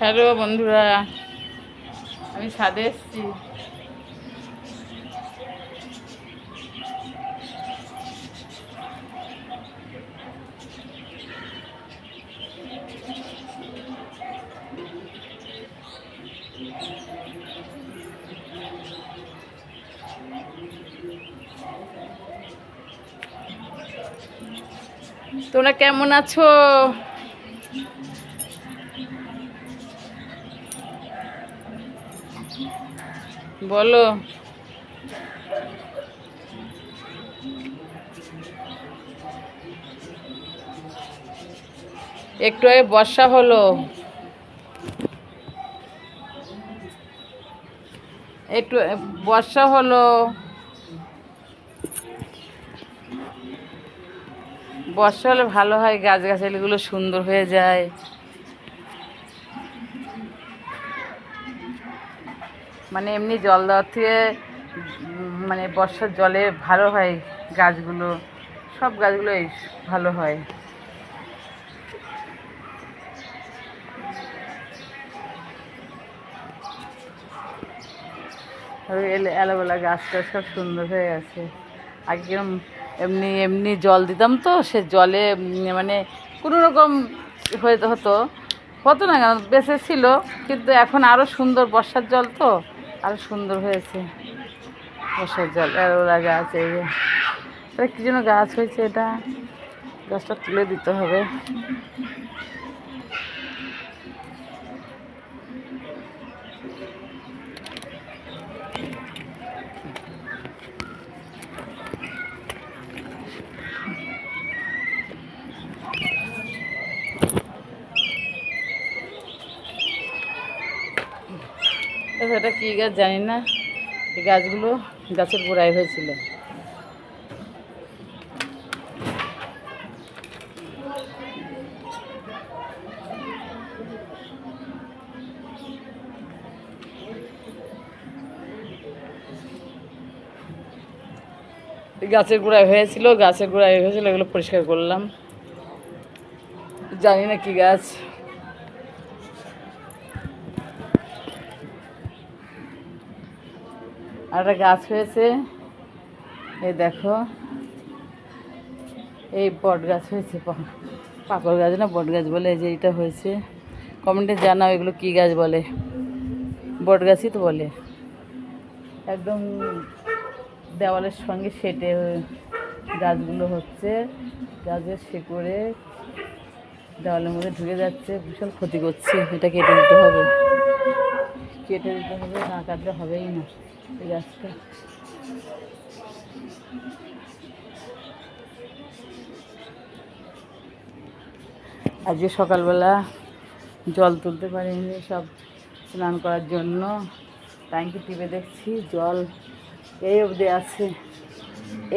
Hello বন্ধুরা, আমি ছাদে এসেছি। তোমরা কেমন আছো? বলো। একটু আগে বর্ষা হলো, একটু বর্ষা হলো। বর্ষা হলে ভালো হয়, গাছগাছালিগুলো সুন্দর হয়ে যায়। মানে এমনি জল দেওয়ার থেকে মানে বর্ষার জলে ভালো হয় গাছগুলো, সব গাছগুলোই ভালো হয়। অ্যালোভেরা গাছটা সব সুন্দর হয়ে গেছে। আগে কিরম এমনি এমনি জল দিতাম, তো সে জলে মানে কোনো রকম হতো হতো না, কেন বেঁচে ছিল। কিন্তু এখন আরও সুন্দর, বর্ষার জল তো আরও সুন্দর হয়েছে। বর্ষার জল অ্যালোভেরা গাছ, এই যে কী যেন গাছ হয়েছে, এটা গাছটা তুলে দিতে হবে। এটা কী গাছ জানি না, এই গাছগুলো গাছের গোড়ায় হয়েছিল। গাছের গোড়ায় হয়েছিল, এগুলো পরিষ্কার করলাম। জানি না কি গাছ। আর একটা গাছ হয়েছে, এই দেখো, এই বট গাছ হয়েছে। পাকড় গাছ না বট গাছ বলে, এই যে এইটা হয়েছে। কমেন্টে জানাও এগুলো কী গাছ বলে। বট গাছই তো বলে। একদম দেওয়ালের সঙ্গে সেটে গাছগুলো হচ্ছে, গাছের শিকড়ে দেওয়ালের মধ্যে ঢুকে যাচ্ছে, বিশাল ক্ষতি করছে। এটা কেটে দিতে হবে, না কাটলে হবেই না এই গাছটা। আজকে সকালবেলা জল তুলতে পারিনি, সব স্নান করার জন্য ট্যাঙ্কি টিপে দেখছি জল এই অবধি আছে,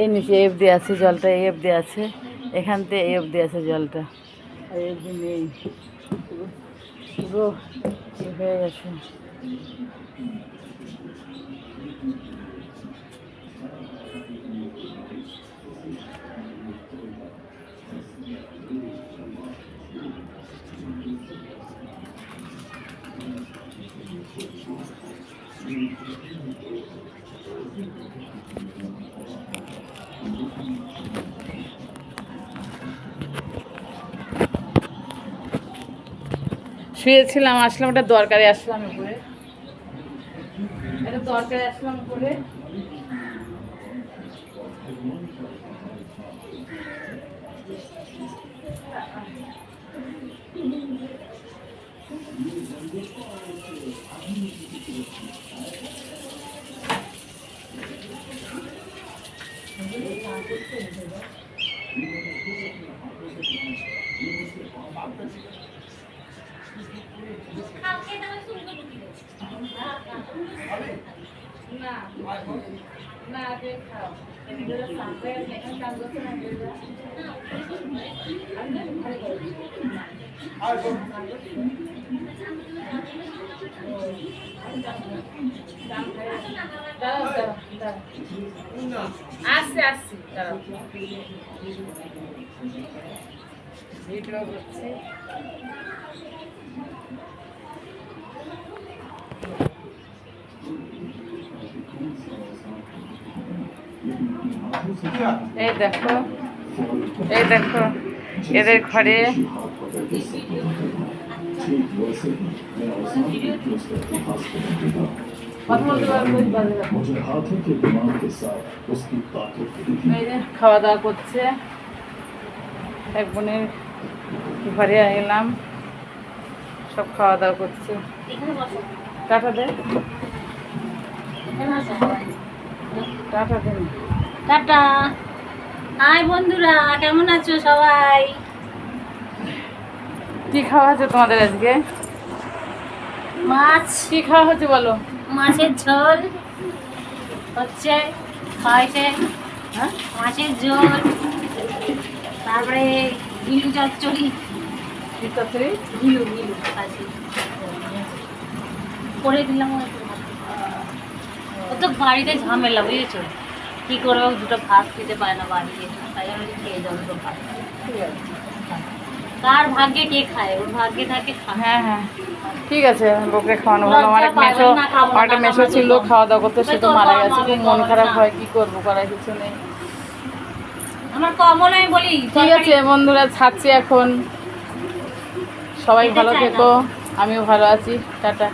এই নিচে এই অবধি আছে জলটা, এই অবধি আছে, এখান থেকে এই অবধি আছে জলটা, আর এই অবধি নেই, পুরো হয়ে গেছে। শুয়েছিলাম, আসলাম, একটা দরকারে আসলাম উপরে, উপরে। না খাও, আসছি আসছি, দাঁড়াও, ভিডিও করছি। এই দেখো, এই দেখো এদের ঘরে এই যে খাওয়া দাওয়া করছে। এক বোনের ঘরে এলাম, সব খাওয়া দাওয়া করছে। টাটা দে, টাটা দেন। টাটা। হাই বন্ধুরা, কেমন আছো সবাই? কি খাওয়া হচ্ছে তোমাদের আজকে? মাছ, কি খাওয়া হচ্ছে বলো? মাছের ঝোল হচ্ছে, হয়েছে হ্যাঁ, মাছের ঝোল, তারপরে গিলু চচ্চড়ি, কি তরকারি? গিলু গিলু ভাজি করে দিলাম। ও তো বাড়িতে ঝামেলা, বুঝেছো? কি করবো, দুটো ভাত খেতে পারে না বাড়িতে, তাই জন্য খেয়ে যাবো দুটো ভাত। ঠিক আছে, কার ভাগ্যে কে খায়, ওর ভাগ্যে থাকে খায়। হ্যাঁ হ্যাঁ ঠিক আছে। লোকে খাওয়ানো ভালো। আমার এক মেশো, আমার একটা মেশো ছিল খাওয়া দাওয়া করতে, সে তো মারা গেছে। খুব মন খারাপ হয়, কি করবো, করার কিছু নেই। আমার কমল আমি বলি ঠিক আছে বন্ধুরা, ছাড়ছি এখন। সবাই ভালো থেকো, আমিও ভালো আছি। টাটা।